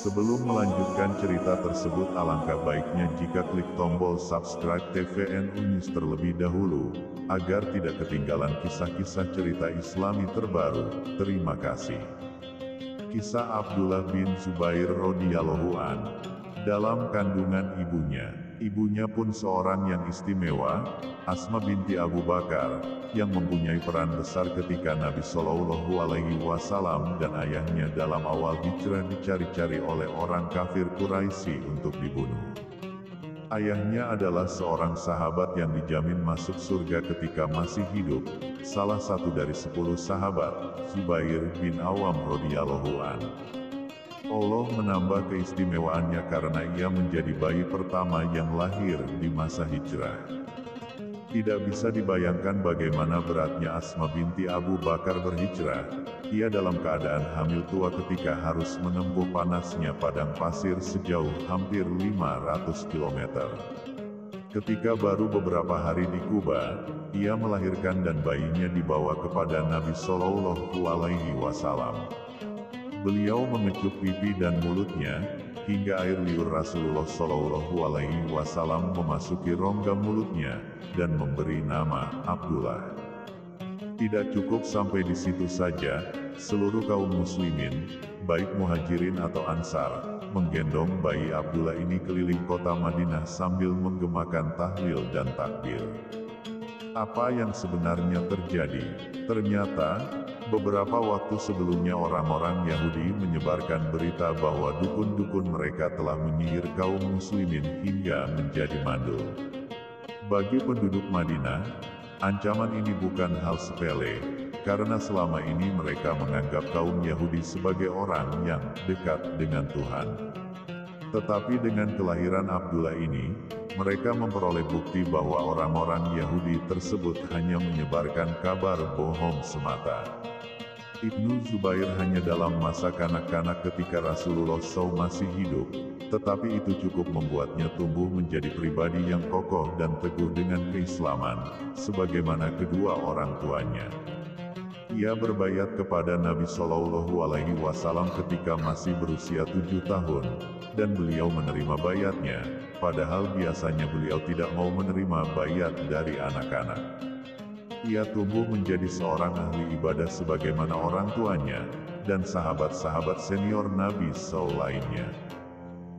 Sebelum melanjutkan cerita tersebut, alangkah baiknya jika klik tombol subscribe TVNU News terlebih dahulu, agar tidak ketinggalan kisah-kisah cerita Islami terbaru. Terima kasih. Kisah Abdullah bin Zubair radhiyallahu an. Dalam kandungan ibunya pun seorang yang istimewa, Asma binti Abu Bakar, yang mempunyai peran besar ketika Nabi Shallallahu Alaihi Wasallam dan ayahnya dalam awal hijrah dicari-cari oleh orang kafir Quraisy untuk dibunuh. Ayahnya adalah seorang sahabat yang dijamin masuk surga ketika masih hidup, salah satu dari 10 sahabat, Zubair bin Awam radhiyallahu an. Allah menambah keistimewaannya karena ia menjadi bayi pertama yang lahir di masa hijrah. Tidak bisa dibayangkan bagaimana beratnya Asma binti Abu Bakar berhijrah. Ia dalam keadaan hamil tua ketika harus menempuh panasnya padang pasir sejauh hampir 500 km. Ketika baru beberapa hari di Kuba, ia melahirkan dan bayinya dibawa kepada Nabi Shallallahu Alaihi Wasallam. Beliau mengecup pipi dan mulutnya, hingga air liur Rasulullah Shallallahu Alaihi Wasallam memasuki rongga mulutnya, dan memberi nama Abdullah. Tidak cukup sampai di situ saja, seluruh kaum muslimin, baik muhajirin atau ansar, menggendong bayi Abdullah ini keliling kota Madinah sambil menggemakan tahlil dan takbir. Apa yang sebenarnya terjadi? Ternyata, beberapa waktu sebelumnya orang-orang Yahudi menyebarkan berita bahwa dukun-dukun mereka telah menyihir kaum muslimin hingga menjadi mandul. Bagi penduduk Madinah, ancaman ini bukan hal sepele, karena selama ini mereka menganggap kaum Yahudi sebagai orang yang dekat dengan Tuhan. Tetapi dengan kelahiran Abdullah ini, mereka memperoleh bukti bahwa orang-orang Yahudi tersebut hanya menyebarkan kabar bohong semata. Ibnu Zubair hanya dalam masa kanak-kanak ketika Rasulullah SAW masih hidup, tetapi itu cukup membuatnya tumbuh menjadi pribadi yang kokoh dan teguh dengan keislaman, sebagaimana kedua orang tuanya. Ia berbaiat kepada Nabi Shallallahu Alaihi Wasallam ketika masih berusia 7 tahun, dan beliau menerima baiatnya, padahal biasanya beliau tidak mau menerima baiat dari anak-anak. Ia tumbuh menjadi seorang ahli ibadah sebagaimana orang tuanya, dan sahabat-sahabat senior Nabi SAW lainnya.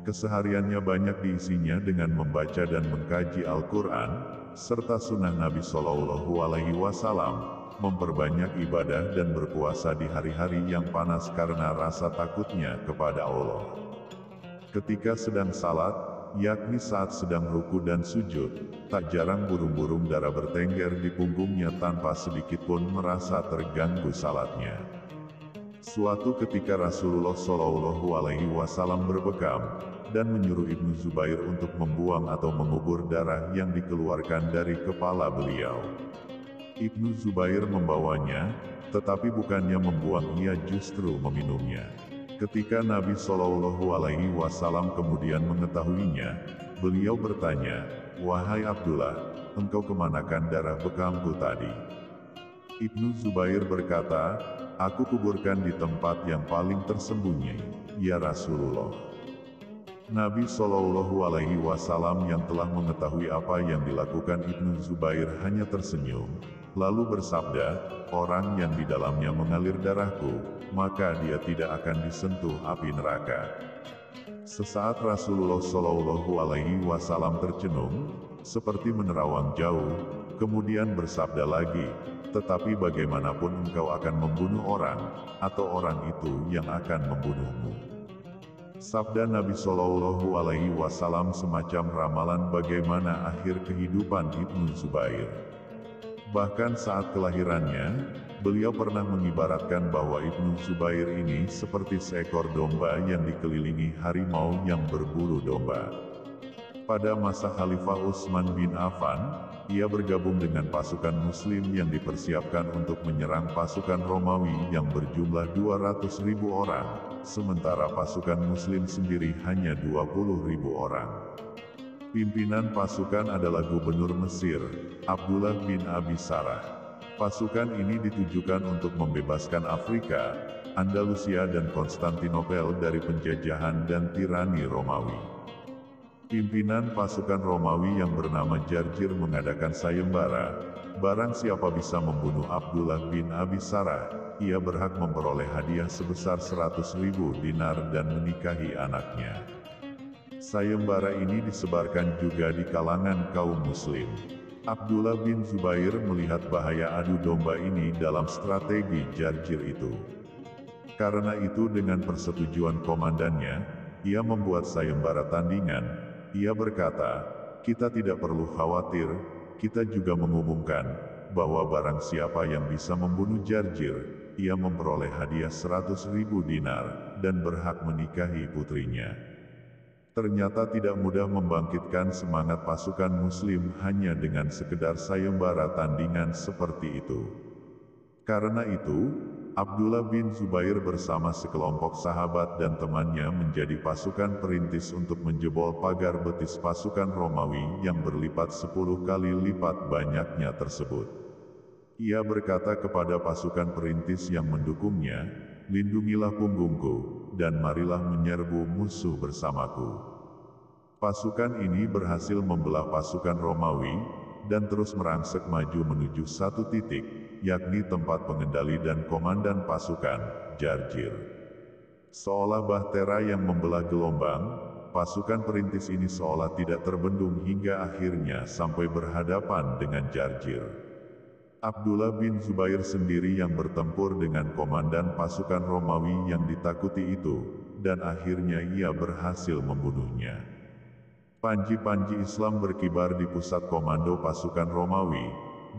Kesehariannya banyak diisinya dengan membaca dan mengkaji Al-Quran, serta sunnah Nabi Shallallahu Alaihi Wasallam, memperbanyak ibadah dan berpuasa di hari-hari yang panas karena rasa takutnya kepada Allah. Ketika sedang salat, yakni saat sedang ruku dan sujud, tak jarang burung-burung dara bertengger di punggungnya tanpa sedikit pun merasa terganggu salatnya. Suatu ketika Rasulullah Shallallahu Alaihi Wasallam berbekam, dan menyuruh Ibnu Zubair untuk membuang atau mengubur darah yang dikeluarkan dari kepala beliau. Ibnu Zubair membawanya, tetapi bukannya membuang, ia justru meminumnya. Ketika Nabi Shallallahu Alaihi Wasallam kemudian mengetahuinya, beliau bertanya, "Wahai Abdullah, engkau kemanakan darah bekamku tadi?" Ibnu Zubair berkata, "Aku kuburkan di tempat yang paling tersembunyi, ya Rasulullah." Nabi Shallallahu Alaihi Wasallam yang telah mengetahui apa yang dilakukan Ibnu Zubair hanya tersenyum, lalu bersabda, "Orang yang di dalamnya mengalir darahku, maka dia tidak akan disentuh api neraka." Sesaat Rasulullah Shallallahu Alaihi Wasallam tercenung, seperti menerawang jauh, kemudian bersabda lagi, "Tetapi bagaimanapun engkau akan membunuh orang, atau orang itu yang akan membunuhmu." Sabda Nabi Shallallahu Alaihi Wasallam semacam ramalan bagaimana akhir kehidupan Ibnu Zubair. Bahkan saat kelahirannya, beliau pernah mengibaratkan bahwa Ibnu Zubair ini seperti seekor domba yang dikelilingi harimau yang berburu domba. Pada masa Khalifah Utsman bin Affan, ia bergabung dengan pasukan Muslim yang dipersiapkan untuk menyerang pasukan Romawi yang berjumlah 200.000 orang, sementara pasukan Muslim sendiri hanya 20.000 orang. Pimpinan pasukan adalah Gubernur Mesir, Abdullah bin Abi Sarah. Pasukan ini ditujukan untuk membebaskan Afrika, Andalusia dan Konstantinopel dari penjajahan dan tirani Romawi. Pimpinan pasukan Romawi yang bernama Jarjir mengadakan sayembara, barang siapa bisa membunuh Abdullah bin Abi Sarah, ia berhak memperoleh hadiah sebesar 100.000 dinar dan menikahi anaknya. Sayembara ini disebarkan juga di kalangan kaum muslim. Abdullah bin Zubair melihat bahaya adu domba ini dalam strategi Jarjir itu. Karena itu dengan persetujuan komandannya, ia membuat sayembara tandingan. Ia berkata, "Kita tidak perlu khawatir, kita juga mengumumkan, bahwa barang siapa yang bisa membunuh Jarjir, ia memperoleh hadiah 100.000 dinar, dan berhak menikahi putrinya." Ternyata tidak mudah membangkitkan semangat pasukan muslim hanya dengan sekedar sayembara tandingan seperti itu. Karena itu, Abdullah bin Zubair bersama sekelompok sahabat dan temannya menjadi pasukan perintis untuk menjebol pagar betis pasukan Romawi yang berlipat 10 kali lipat banyaknya tersebut. Ia berkata kepada pasukan perintis yang mendukungnya, "Lindungilah punggungku, dan marilah menyerbu musuh bersamaku." Pasukan ini berhasil membelah pasukan Romawi, dan terus merangsek maju menuju satu titik, yakni tempat pengendali dan komandan pasukan, Jarjir. Seolah bahtera yang membelah gelombang, pasukan perintis ini seolah tidak terbendung hingga akhirnya sampai berhadapan dengan Jarjir. Abdullah bin Zubair sendiri yang bertempur dengan komandan pasukan Romawi yang ditakuti itu, dan akhirnya ia berhasil membunuhnya. Panji-panji Islam berkibar di pusat komando pasukan Romawi,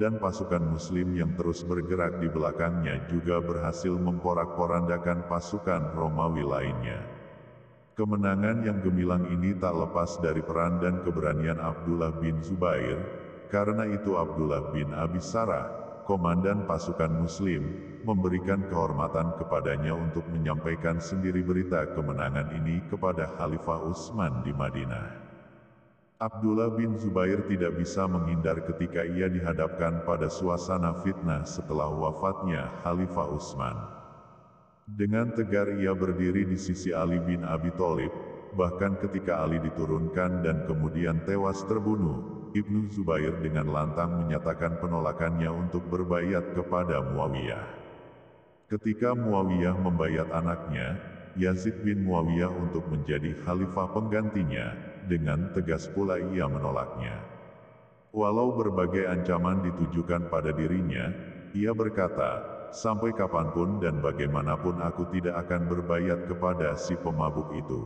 dan pasukan Muslim yang terus bergerak di belakangnya juga berhasil memporak-porandakan pasukan Romawi lainnya. Kemenangan yang gemilang ini tak lepas dari peran dan keberanian Abdullah bin Zubair, karena itu Abdullah bin Abi Sarah, komandan pasukan Muslim, memberikan kehormatan kepadanya untuk menyampaikan sendiri berita kemenangan ini kepada Khalifah Utsman di Madinah. Abdullah bin Zubair tidak bisa menghindar ketika ia dihadapkan pada suasana fitnah setelah wafatnya Khalifah Utsman. Dengan tegar ia berdiri di sisi Ali bin Abi Thalib, bahkan ketika Ali diturunkan dan kemudian tewas terbunuh, Ibnu Zubair dengan lantang menyatakan penolakannya untuk berbaiat kepada Muawiyah. Ketika Muawiyah membaiat anaknya, Yazid bin Muawiyah untuk menjadi khalifah penggantinya, dengan tegas pula ia menolaknya. Walau berbagai ancaman ditujukan pada dirinya, ia berkata, "Sampai kapanpun dan bagaimanapun aku tidak akan berbaiat kepada si pemabuk itu."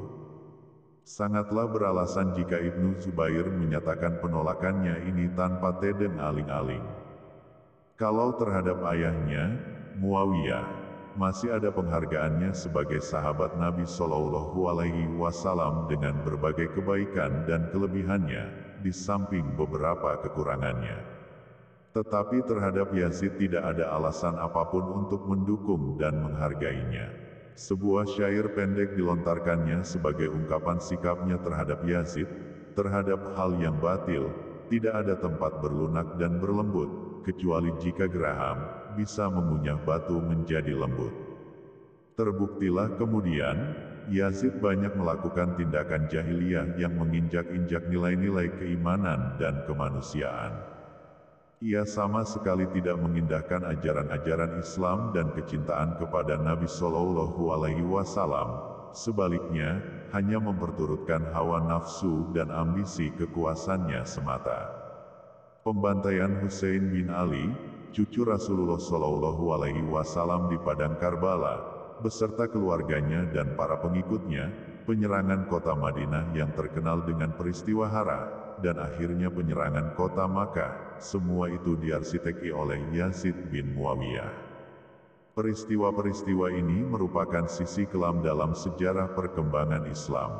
Sangatlah beralasan jika Ibnu Zubair menyatakan penolakannya ini tanpa tedeng aling-aling. Kalau terhadap ayahnya, Muawiyah, masih ada penghargaannya sebagai sahabat Nabi Shallallahu Alaihi Wasallam dengan berbagai kebaikan dan kelebihannya, di samping beberapa kekurangannya. Tetapi terhadap Yazid tidak ada alasan apapun untuk mendukung dan menghargainya. Sebuah syair pendek dilontarkannya sebagai ungkapan sikapnya terhadap Yazid, terhadap hal yang batil, tidak ada tempat berlunak dan berlembut, kecuali jika geraham bisa mengunyah batu menjadi lembut. Terbuktilah kemudian, Yazid banyak melakukan tindakan jahiliyah yang menginjak-injak nilai-nilai keimanan dan kemanusiaan. Ia sama sekali tidak mengindahkan ajaran-ajaran Islam dan kecintaan kepada Nabi Shallallahu Alaihi Wasallam. Sebaliknya, hanya memperturutkan hawa nafsu dan ambisi kekuasaannya semata. Pembantaian Husain bin Ali, cucu Rasulullah Shallallahu Alaihi Wasallam di padang Karbala, beserta keluarganya dan para pengikutnya, penyerangan kota Madinah yang terkenal dengan peristiwa Hara, dan akhirnya penyerangan kota Makkah, semua itu diarsiteki oleh Yazid bin Muawiyah. Peristiwa-peristiwa ini merupakan sisi kelam dalam sejarah perkembangan Islam.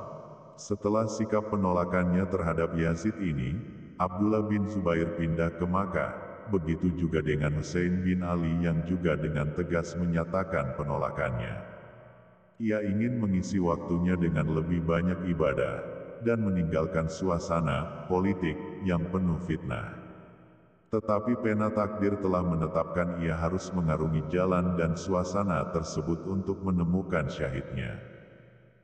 Setelah sikap penolakannya terhadap Yazid ini, Abdullah bin Zubair pindah ke Makkah. Begitu juga dengan Husain bin Ali yang juga dengan tegas menyatakan penolakannya. Ia ingin mengisi waktunya dengan lebih banyak ibadah, dan meninggalkan suasana politik yang penuh fitnah. Tetapi pena takdir telah menetapkan ia harus mengarungi jalan dan suasana tersebut untuk menemukan syahidnya.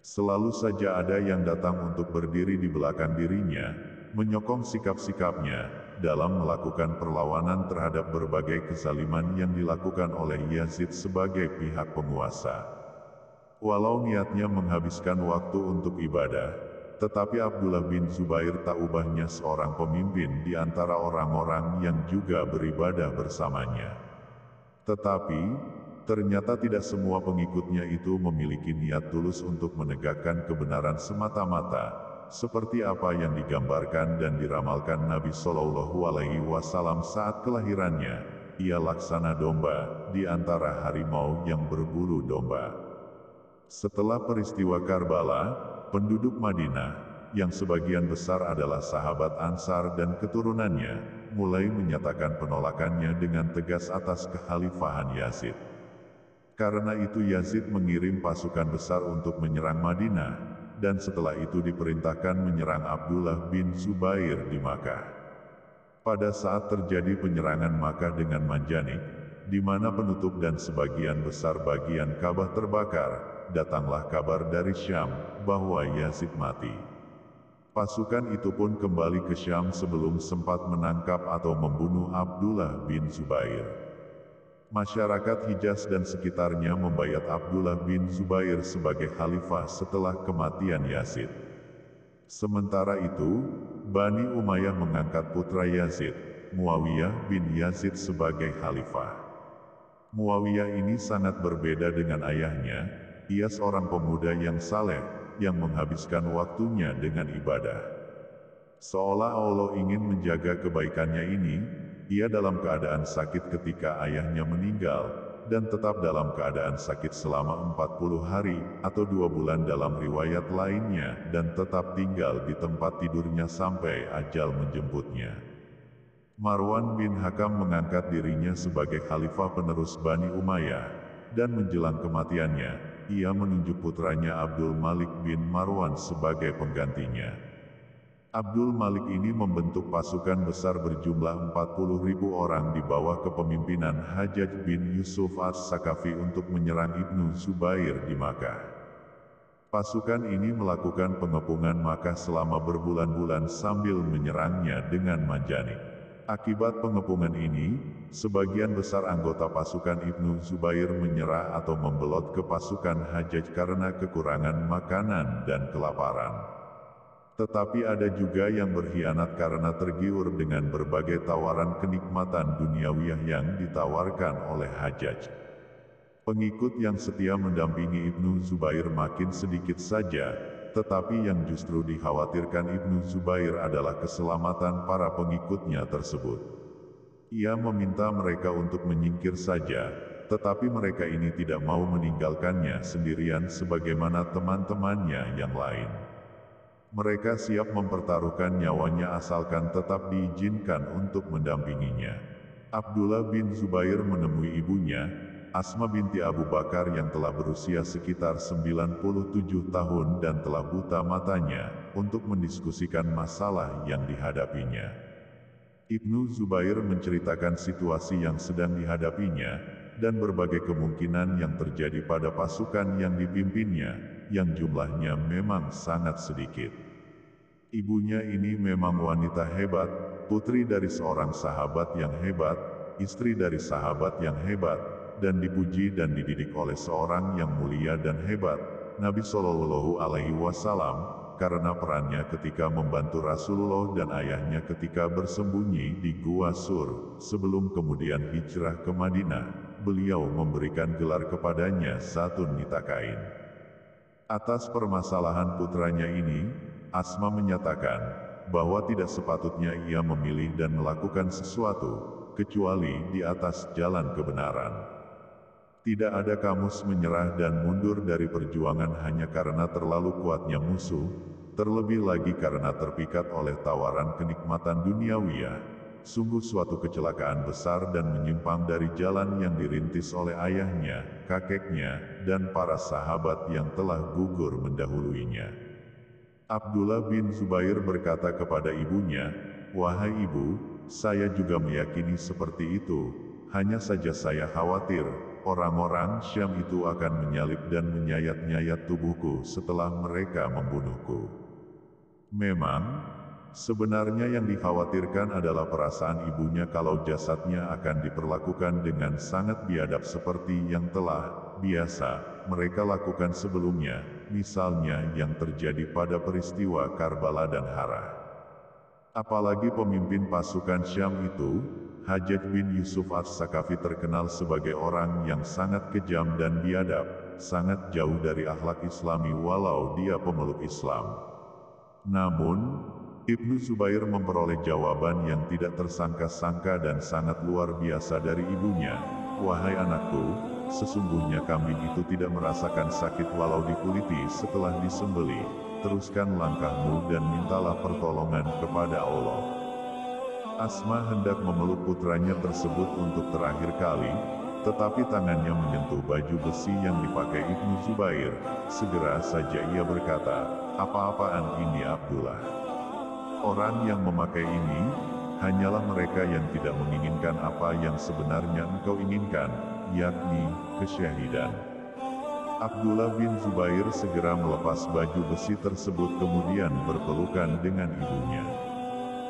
Selalu saja ada yang datang untuk berdiri di belakang dirinya, menyokong sikap-sikapnya, dalam melakukan perlawanan terhadap berbagai kezaliman yang dilakukan oleh Yazid sebagai pihak penguasa. Walau niatnya menghabiskan waktu untuk ibadah, tetapi Abdullah bin Zubair tak ubahnya seorang pemimpin di antara orang-orang yang juga beribadah bersamanya. Tetapi, ternyata tidak semua pengikutnya itu memiliki niat tulus untuk menegakkan kebenaran semata-mata, seperti apa yang digambarkan dan diramalkan Nabi Shallallahu Alaihi Wasallam saat kelahirannya. Ia laksana domba di antara harimau yang berbulu domba. Setelah peristiwa Karbala, penduduk Madinah, yang sebagian besar adalah sahabat Ansar dan keturunannya, mulai menyatakan penolakannya dengan tegas atas kekhalifahan Yazid. Karena itu Yazid mengirim pasukan besar untuk menyerang Madinah, dan setelah itu diperintahkan menyerang Abdullah bin Zubair di Makkah. Pada saat terjadi penyerangan Makkah dengan Manjanik, di mana penutup dan sebagian besar bagian Ka'bah terbakar, datanglah kabar dari Syam, bahwa Yazid mati. Pasukan itu pun kembali ke Syam sebelum sempat menangkap atau membunuh Abdullah bin Zubair. Masyarakat Hijaz dan sekitarnya membayat Abdullah bin Zubair sebagai khalifah setelah kematian Yazid. Sementara itu, Bani Umayyah mengangkat putra Yazid, Muawiyah bin Yazid sebagai khalifah. Muawiyah ini sangat berbeda dengan ayahnya, ia seorang pemuda yang saleh, yang menghabiskan waktunya dengan ibadah. Seolah Allah ingin menjaga kebaikannya ini, ia dalam keadaan sakit ketika ayahnya meninggal, dan tetap dalam keadaan sakit selama 40 hari, atau 2 bulan dalam riwayat lainnya, dan tetap tinggal di tempat tidurnya sampai ajal menjemputnya. Marwan bin Hakam mengangkat dirinya sebagai khalifah penerus Bani Umayyah, dan menjelang kematiannya, ia menunjuk putranya Abdul Malik bin Marwan sebagai penggantinya. Abdul Malik ini membentuk pasukan besar berjumlah 40.000 orang di bawah kepemimpinan Hajjaj bin Yusuf as-Sakafi untuk menyerang Ibnu Zubair di Makkah. Pasukan ini melakukan pengepungan Makkah selama berbulan-bulan sambil menyerangnya dengan manjanik. Akibat pengepungan ini, sebagian besar anggota pasukan Ibnu Zubair menyerah atau membelot ke pasukan Hajjaj karena kekurangan makanan dan kelaparan. Tetapi ada juga yang berkhianat karena tergiur dengan berbagai tawaran kenikmatan duniawiyah yang ditawarkan oleh Hajjaj. Pengikut yang setia mendampingi Ibnu Zubair makin sedikit saja, tetapi yang justru dikhawatirkan Ibnu Zubair adalah keselamatan para pengikutnya tersebut. Ia meminta mereka untuk menyingkir saja, tetapi mereka ini tidak mau meninggalkannya sendirian sebagaimana teman-temannya yang lain. Mereka siap mempertaruhkan nyawanya asalkan tetap diizinkan untuk mendampinginya. Abdullah bin Zubair menemui ibunya, Asma binti Abu Bakar yang telah berusia sekitar 97 tahun dan telah buta matanya, untuk mendiskusikan masalah yang dihadapinya. Ibnu Zubair menceritakan situasi yang sedang dihadapinya, dan berbagai kemungkinan yang terjadi pada pasukan yang dipimpinnya, yang jumlahnya memang sangat sedikit. Ibunya ini memang wanita hebat, putri dari seorang sahabat yang hebat, istri dari sahabat yang hebat, dan dipuji dan dididik oleh seorang yang mulia dan hebat, Nabi Shallallahu Alaihi Wasallam, karena perannya ketika membantu Rasulullah dan ayahnya ketika bersembunyi di Gua Sur, sebelum kemudian hijrah ke Madinah, beliau memberikan gelar kepadanya Zatun Nitaqain. Atas permasalahan putranya ini, Asma menyatakan, bahwa tidak sepatutnya ia memilih dan melakukan sesuatu, kecuali di atas jalan kebenaran. Tidak ada kamus menyerah dan mundur dari perjuangan hanya karena terlalu kuatnya musuh, terlebih lagi karena terpikat oleh tawaran kenikmatan duniawiyah. Sungguh suatu kecelakaan besar dan menyimpang dari jalan yang dirintis oleh ayahnya, kakeknya, dan para sahabat yang telah gugur mendahuluinya. Abdullah bin Zubair berkata kepada ibunya, "Wahai ibu, saya juga meyakini seperti itu. Hanya saja saya khawatir, orang-orang Syam itu akan menyalib dan menyayat-nyayat tubuhku setelah mereka membunuhku. Memang, sebenarnya yang dikhawatirkan adalah perasaan ibunya kalau jasadnya akan diperlakukan dengan sangat biadab seperti yang telah biasa mereka lakukan sebelumnya, misalnya yang terjadi pada peristiwa Karbala dan Hara. Apalagi pemimpin pasukan Syam itu, Hajjaj bin Yusuf As-Sakafi terkenal sebagai orang yang sangat kejam dan biadab, sangat jauh dari akhlak Islami walau dia pemeluk Islam. Namun, Ibnu Zubair memperoleh jawaban yang tidak tersangka-sangka dan sangat luar biasa dari ibunya. Wahai anakku, sesungguhnya kambing itu tidak merasakan sakit walau dikuliti setelah disembelih. Teruskan langkahmu dan mintalah pertolongan kepada Allah. Asma hendak memeluk putranya tersebut untuk terakhir kali, tetapi tangannya menyentuh baju besi yang dipakai Ibnu Zubair. Segera saja ia berkata, "Apa-apaan ini Abdullah? Orang yang memakai ini, hanyalah mereka yang tidak menginginkan apa yang sebenarnya engkau inginkan, yakni kesyahidan." Abdullah bin Zubair segera melepas baju besi tersebut kemudian berpelukan dengan ibunya.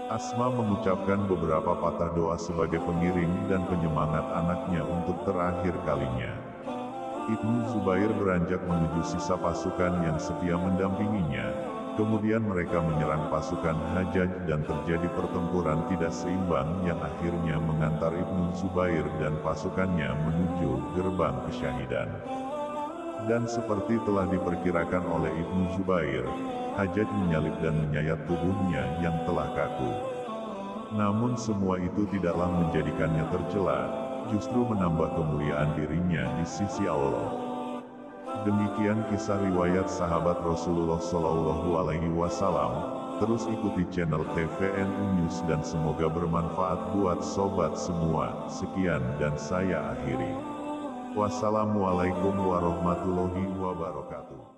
Asma mengucapkan beberapa patah doa sebagai pengiring dan penyemangat anaknya untuk terakhir kalinya. Ibnu Zubair beranjak menuju sisa pasukan yang setia mendampinginya. Kemudian mereka menyerang pasukan Hajjaj dan terjadi pertempuran tidak seimbang yang akhirnya mengantar Ibnu Zubair dan pasukannya menuju gerbang kesyahidan. Dan seperti telah diperkirakan oleh Ibnu Zubair, Hajjaj menyalib dan menyayat tubuhnya yang telah kaku. Namun semua itu tidaklah menjadikannya tercela, justru menambah kemuliaan dirinya di sisi Allah. Demikian kisah riwayat sahabat Rasulullah Shallallahu Alaihi Wasallam. Terus ikuti channel TVNU News dan semoga bermanfaat buat sobat semua. Sekian dan saya akhiri. Wassalamualaikum warahmatullahi wabarakatuh.